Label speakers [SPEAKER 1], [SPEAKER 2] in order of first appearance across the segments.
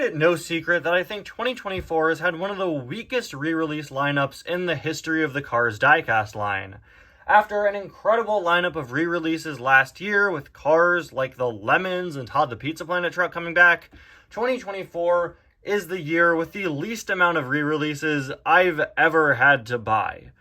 [SPEAKER 1] it no secret that I think 2024 has had one of the weakest re-release lineups in the history of the Cars diecast line. After an incredible lineup of re-releases last year with cars like the Lemons and Todd the Pizza Planet truck coming back, 2024 is the year with the least amount of re-releases I've ever had to buy.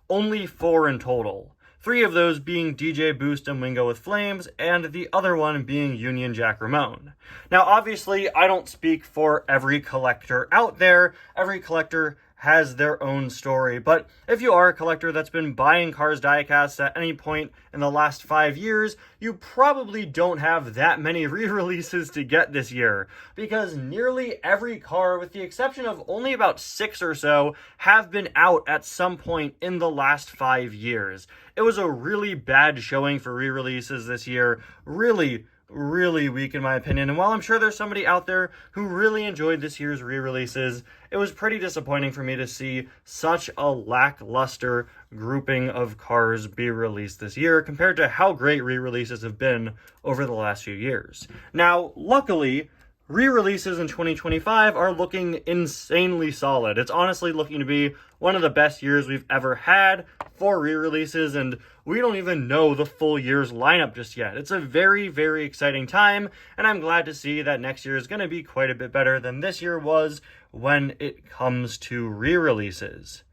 [SPEAKER 1] Only 4 in total. 3 of those being DJ Boost and Wingo with Flames, and the other one being Union Jack Ramone. Now, obviously, I don't speak for every collector out there. Every collector has their own story, but if you are a collector that's been buying Cars diecasts at any point in the last 5 years, you probably don't have that many re-releases to get this year, because nearly every car, with the exception of only about 6 or so, have been out at some point in the last 5 years. It was a really bad showing for re-releases this year, really weak in my opinion, and while I'm sure there's somebody out there who really enjoyed this year's re-releases, it was pretty disappointing for me to see such a lackluster grouping of cars be released this year compared to how great re-releases have been over the last few years. Now, luckily, re-releases in 2025 are looking insanely solid. It's honestly looking to be one of the best years we've ever had for re-releases, and we don't even know the full year's lineup just yet. It's a very exciting time, and I'm glad to see that next year is going to be quite a bit better than this year was when it comes to re-releases.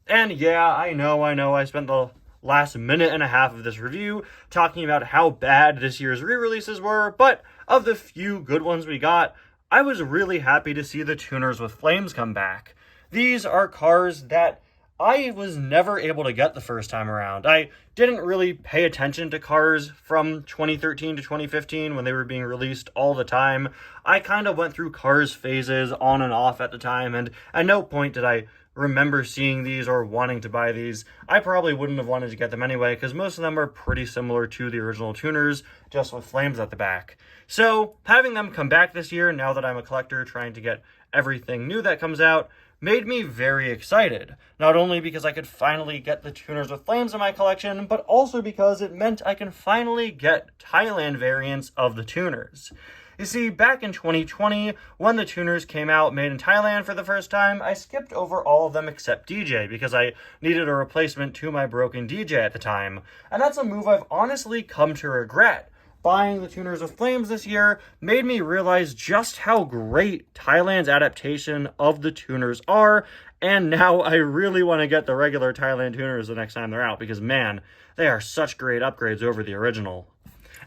[SPEAKER 1] And yeah, I know, I spent the last minute and a half of this review talking about how bad this year's re-releases were, but of the few good ones we got, I was really happy to see the Tuners with Flames come back. These are cars that I was never able to get the first time around. I didn't really pay attention to cars from 2013 to 2015 when they were being released all the time. I kind of went through Cars phases on and off at the time, and at no point did I remember seeing these or wanting to buy these. I probably wouldn't have wanted to get them anyway, because most of them are pretty similar to the original Tuners, just with Flames at the back. So having them come back this year, now that I'm a collector trying to get everything new that comes out, made me very excited. Not only because I could finally get the Tuners with Flames in my collection, but also because it meant I can finally get Thailand variants of the Tuners. You see, back in 2020, when the Tuners came out made in Thailand for the first time, I skipped over all of them except DJ, because I needed a replacement to my broken DJ at the time. And that's a move I've honestly come to regret. Buying the Tuners with Flames this year made me realize just how great Thailand's adaptation of the Tuners are, and now I really want to get the regular Thailand Tuners the next time they're out, because man, they are such great upgrades over the original.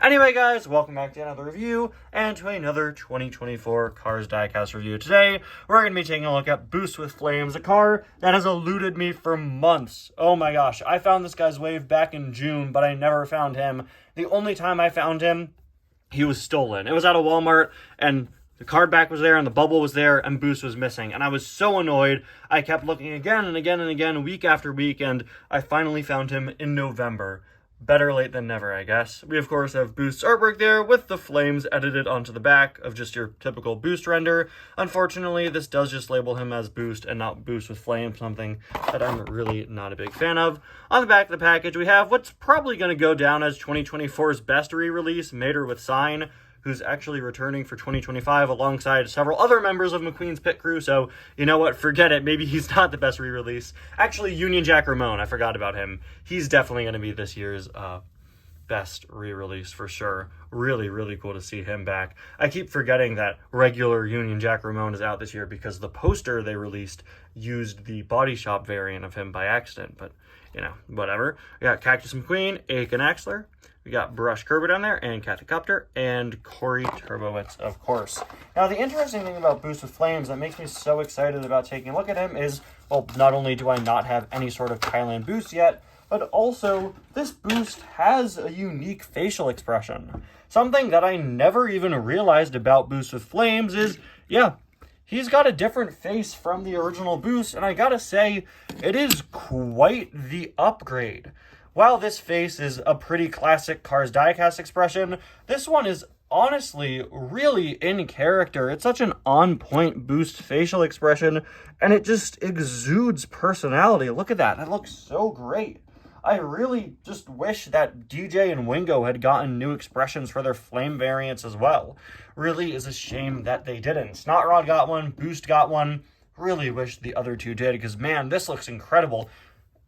[SPEAKER 1] Anyway guys, welcome back to another review, and to another 2024 Cars diecast review. Today, we're going to be taking a look at Boost with Flames, a car that has eluded me for months. Oh my gosh, I found this guy's wave back in June, but I never found him. The only time I found him, he was stolen. It was at a Walmart, and the card back was there, and the bubble was there, and Boost was missing. And I was so annoyed, I kept looking again and again, week after week, and I finally found him in November. Better late than never, I guess. We, of course, have Boost's artwork there with the Flames edited onto the back of just your typical Boost render. Unfortunately, this does just label him as Boost and not Boost with Flames, something that I'm really not a big fan of. On the back of the package, we have what's probably going to go down as 2024's best re-release, Mater with Sign, who's actually returning for 2025 alongside several other members of McQueen's pit crew, so you know what, forget it, maybe he's not the best re-release. Actually, Union Jack Ramone, I forgot about him. He's definitely going to be this year's best re-release for sure. Really cool to see him back. I keep forgetting that regular Union Jack Ramone is out this year because the poster they released used the Body Shop variant of him by accident, but you know, whatever. We got Cactus McQueen, Aiken Axler, we got Brush Kerber down there, and Kathy Copter, and Corey Turbowitz, of course. Now, the interesting thing about Boost with Flames that makes me so excited about taking a look at him is, well, not only do I not have any sort of Thailand Boost yet, but also this Boost has a unique facial expression. Something that I never even realized about Boost with Flames is, yeah, he's got a different face from the original Boost, and I gotta say, it is quite the upgrade. While this face is a pretty classic Cars diecast expression, this one is honestly really in character. It's such an on-point Boost facial expression, and it just exudes personality. Look at that. That looks so great. I really just wish that DJ and Wingo had gotten new expressions for their flame variants as well. Really is a shame that they didn't. Snot Rod got one, Boost got one. Really wish the other two did, because man, this looks incredible.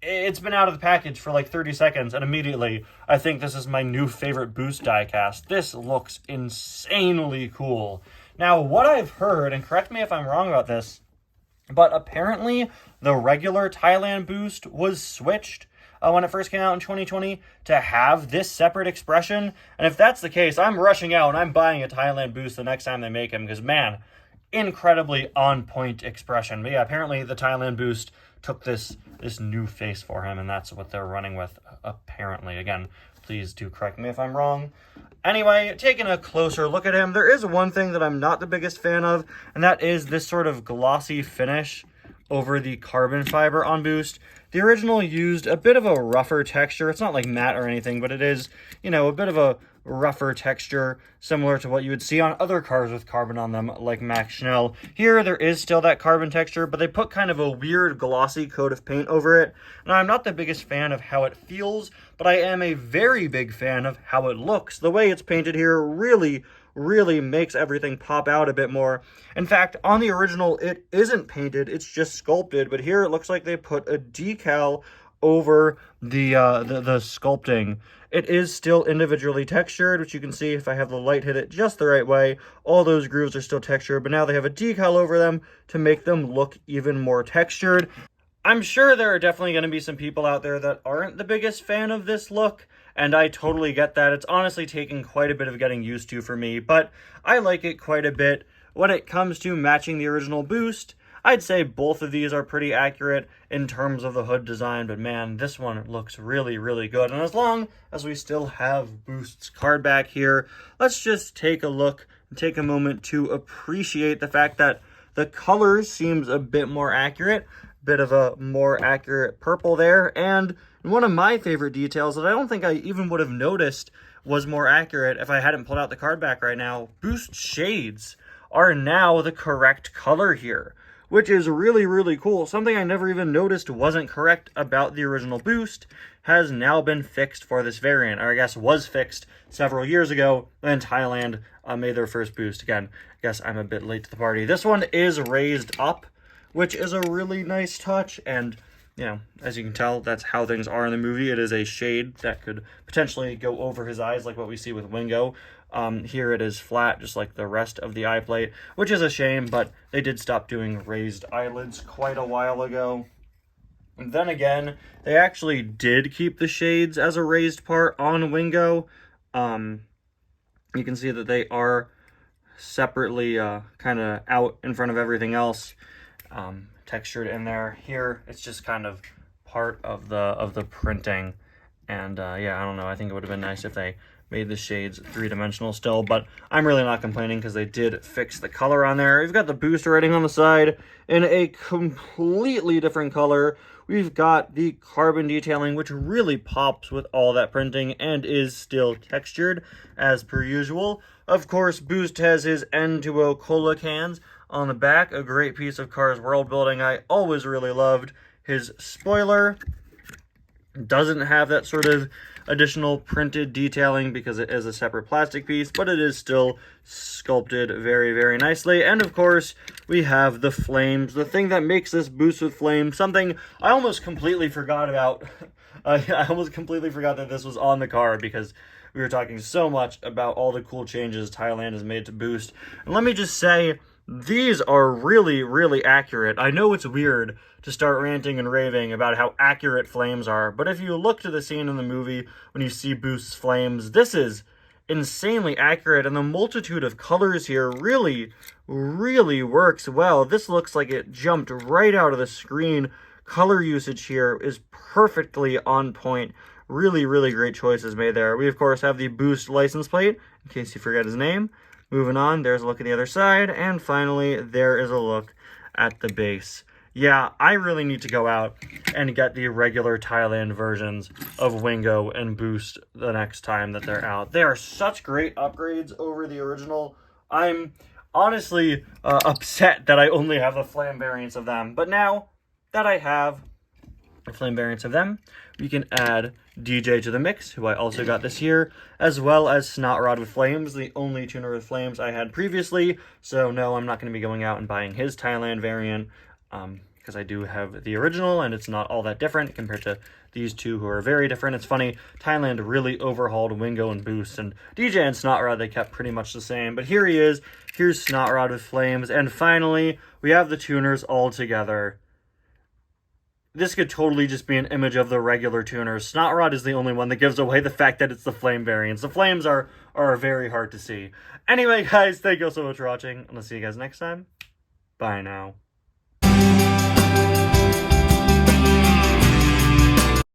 [SPEAKER 1] It's been out of the package for like 30 seconds, and immediately I think this is my new favorite Boost diecast. This looks insanely cool. Now, what I've heard, and correct me if I'm wrong about this, but apparently the regular Thailand Boost was switched when it first came out in 2020 to have this separate expression. And if that's the case, I'm rushing out and I'm buying a Thailand Boost the next time they make him, because man, incredibly on point expression. But yeah, apparently the Thailand Boost took this new face for him, and that's what they're running with, apparently. Again, please do correct me if I'm wrong. Anyway, taking a closer look at him, there is one thing that I'm not the biggest fan of, and that is this sort of glossy finish over the carbon fiber on Boost. The original used a bit of a rougher texture. It's not like matte or anything, but it is, you know, a bit of a rougher texture, similar to what you would see on other cars with carbon on them, like Max Schnell. Here, there is still that carbon texture, but they put kind of a weird glossy coat of paint over it. Now, I'm not the biggest fan of how it feels, but I am a very big fan of how it looks. The way it's painted here really makes everything pop out a bit more. In fact, on the original, it isn't painted, it's just sculpted, but here it looks like they put a decal over the sculpting. It is still individually textured, which you can see if I have the light hit it just the right way. All those grooves are still textured, but now they have a decal over them to make them look even more textured. I'm sure there are definitely going to be some people out there that aren't the biggest fan of this look, and I totally get that. It's honestly taken quite a bit of getting used to for me, but I like it quite a bit. When it comes to matching the original Boost, I'd say both of these are pretty accurate in terms of the hood design, but man, this one looks really good. And as long as we still have Boost's card back here, let's just take a look and take a moment to appreciate the fact that the color seems a bit more accurate, bit of a more accurate purple there, and one of my favorite details that I don't think I even would have noticed was more accurate if I hadn't pulled out the card back right now, Boost shades are now the correct color here, which is really cool. Something I never even noticed wasn't correct about the original Boost has now been fixed for this variant, or I guess was fixed several years ago when Thailand made their first Boost. Again, I guess I'm a bit late to the party. This one is raised up, which is a really nice touch, and you know, as you can tell, that's how things are in the movie. It is a shade that could potentially go over his eyes, like what we see with Wingo. Here it is flat, just like the rest of the eye plate, which is a shame, but they did stop doing raised eyelids quite a while ago. And then again, they actually did keep the shades as a raised part on Wingo. You can see that they are separately kind of out in front of everything else. Textured in there. Here it's just kind of part of the printing, and yeah, I don't know, I think it would have been nice if they made the shades three-dimensional still, but I'm really not complaining because they did fix the color on there. We've got the Boost writing on the side in a completely different color. We've got the carbon detailing, which really pops with all that printing and is still textured as per usual. Of course, Boost has his N2O cola cans on the back, a great piece of Cars world building I always really loved. His spoiler doesn't have that sort of additional printed detailing because it is a separate plastic piece, but it is still sculpted very nicely. And of course, we have the flames, the thing that makes this Boost with flames, something I almost completely forgot about. I almost completely forgot that this was on the car because we were talking so much about all the cool changes Thailand has made to Boost. And let me just say, these are really accurate. I know it's weird to start ranting and raving about how accurate flames are, but if you look to the scene in the movie when you see Boost's flames, this is insanely accurate, and the multitude of colors here really works well. This looks like it jumped right out of the screen. Color usage here is perfectly on point. Really great choices made there. We of course have the Boost license plate, in case you forget his name. Moving on, there's a look at the other side, and finally, there is a look at the base. Yeah, I really need to go out and get the regular Thailand versions of Wingo and Boost the next time that they're out. They are such great upgrades over the original. I'm honestly upset that I only have the flame variants of them, but now that I have, flame variants of them. We can add DJ to the mix, who I also got this year, as well as Snotrod with Flames, the only tuner with Flames I had previously. So no, I'm not going to be going out and buying his Thailand variant, because I do have the original, and it's not all that different compared to these two who are very different. It's funny, Thailand really overhauled Wingo and Boost, and DJ and Snotrod, they kept pretty much the same. But here he is. Here's Snotrod with Flames, and finally, we have the tuners all together. This could totally just be an image of the regular tuners. Snotrod is the only one that gives away the fact that it's the flame variants. The flames are very hard to see. Anyway, guys, thank you all so much for watching, and I'll see you guys next time. Bye now.